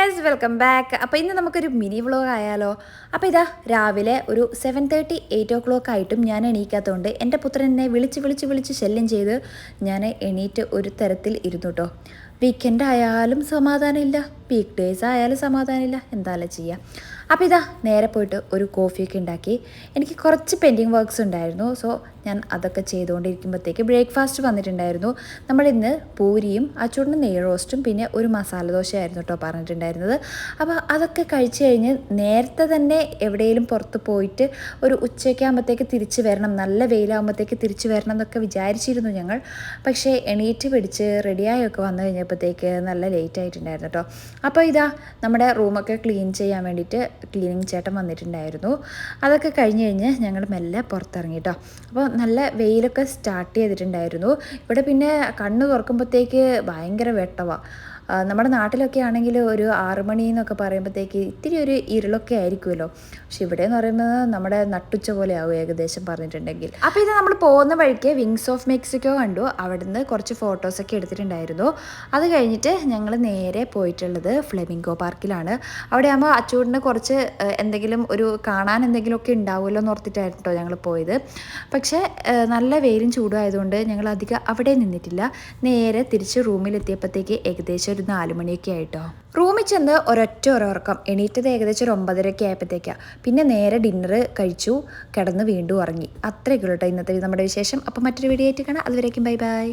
Guys welcome back. അപ്പോൾ ഇന്ന് നമുക്കൊരു മിനി വ്ളോഗ് ആയാലോ. അപ്പോൾ ഇതാ രാവിലെ ഒരു 7:30 8 ആയിട്ടും ഞാൻ എണീക്കാത്തതുകൊണ്ട് എൻ്റെ പുത്രൻ എന്നെ വിളിച്ച് ശല്യം ചെയ്ത് ഞാൻ എണീറ്റ് ഒരു തരത്തിൽ ഇരുന്നു കേട്ടോ. വീക്കെൻഡ് ആയാലും സമാധാനമില്ല, വീക്ക് ഡേയ്സ് ആയാലും സമാധാനമില്ല, എന്തായാലും ചെയ്യാം. അപ്പോൾ ഇതാ നേരെ പോയിട്ട് ഒരു കോഫിയൊക്കെ ഉണ്ടാക്കി. എനിക്ക് കുറച്ച് പെൻഡിങ് വർക്ക്സ് ഉണ്ടായിരുന്നു, സോ ഞാൻ അതൊക്കെ ചെയ്തുകൊണ്ടിരിക്കുമ്പോഴത്തേക്ക് ബ്രേക്ക്ഫാസ്റ്റ് വന്നിട്ടുണ്ടായിരുന്നു. നമ്മളിന്ന് പൂരിയും അച്ചൂടിന് നെയ് റോസ്റ്റും പിന്നെ ഒരു മസാല ദോശയായിരുന്നു കേട്ടോ പറഞ്ഞിട്ടുണ്ടായിരുന്നത്. അപ്പോൾ അതൊക്കെ കഴിച്ച് കഴിഞ്ഞ് നേരത്തെ തന്നെ എവിടെയെങ്കിലും പുറത്ത് പോയിട്ട് ഒരു ഉച്ചയ്ക്കാകുമ്പോഴത്തേക്ക് തിരിച്ച് വരണം, നല്ല വെയിലാകുമ്പോഴത്തേക്ക് തിരിച്ച് വരണം എന്നൊക്കെ വിചാരിച്ചിരുന്നു ഞങ്ങൾ. പക്ഷേ എണീറ്റ് പിടിച്ച് റെഡിയായൊക്കെ വന്നു കഴിഞ്ഞപ്പോഴത്തേക്ക് നല്ല ലേറ്റ് ആയിട്ടുണ്ടായിരുന്നു കേട്ടോ. അപ്പോൾ ഇതാ നമ്മുടെ റൂമൊക്കെ ക്ലീൻ ചെയ്യാൻ വേണ്ടിയിട്ട് ക്ലീനിങ് ചേട്ടൻ വന്നിട്ടുണ്ടായിരുന്നു. അതൊക്കെ കഴിഞ്ഞ് ഞങ്ങൾ മെല്ലെ പുറത്തിറങ്ങി കേട്ടോ. അപ്പോൾ നല്ല വെയിലൊക്കെ സ്റ്റാർട്ട് ചെയ്തിട്ടുണ്ടായിരുന്നു. ഇവിടെ പിന്നെ കണ്ണ് തുറക്കുമ്പോഴത്തേക്ക് ഭയങ്കര വെട്ടമാണ്. നമ്മുടെ നാട്ടിലൊക്കെ ആണെങ്കിൽ ഒരു 6 മണി എന്നൊക്കെ പറയുമ്പോഴത്തേക്ക് ഇത്തിരി ഒരു ഇരുളൊക്കെ ആയിരിക്കുമല്ലോ. പക്ഷെ ഇവിടെ എന്ന് പറയുന്നത് നമ്മുടെ നട്ടുച്ച പോലെ ആവും ഏകദേശം പറഞ്ഞിട്ടുണ്ടെങ്കിൽ. അപ്പോൾ ഇത് നമ്മൾ പോകുന്ന വഴിക്ക് വിങ്സ് ഓഫ് മെക്സിക്കോ കണ്ടു. അവിടുന്ന് കുറച്ച് ഫോട്ടോസൊക്കെ എടുത്തിട്ടുണ്ടായിരുന്നു. അത് കഴിഞ്ഞിട്ട് ഞങ്ങൾ നേരെ പോയിട്ടുള്ളത് ഫ്ലെമിംഗോ പാർക്കിലാണ്. അവിടെ ആകുമ്പോൾ അച്ചൂടിന് കുറച്ച് എന്തെങ്കിലും ഒരു കാണാൻ എന്തെങ്കിലുമൊക്കെ ഉണ്ടാവുമല്ലോ എന്ന് ഓർത്തിട്ടായിരുന്നു കേട്ടോ ഞങ്ങൾ പോയത്. പക്ഷേ നല്ല വെയിലും ചൂടും ആയതുകൊണ്ട് ഞങ്ങൾ അധികം അവിടെ നിന്നിട്ടില്ല. നേരെ തിരിച്ച് റൂമിലെത്തിയപ്പോഴത്തേക്ക് ഏകദേശം ഒരു 4 മണിയൊക്കെ ആയിട്ടോ. റൂമിൽ ചെന്ന് ഒരൊറ്റ ഉറക്കം. എണീറ്റത് ഏകദേശം ഒരു 9:30 ആയപ്പോഴത്തേക്കാണ്. പിന്നെ നേരെ ഡിന്നർ കഴിച്ചു, കിടന്ന് വീണ്ടും ഉറങ്ങി. അത്രയൊക്കെ ഉള്ളൂ കേട്ടോ ഇന്നത്തെ നമ്മുടെ വിശേഷം. അപ്പോൾ മറ്റൊരു വീഡിയോ ആയിട്ട് കാണാം. അതുവരേക്കും ബൈ ബൈ.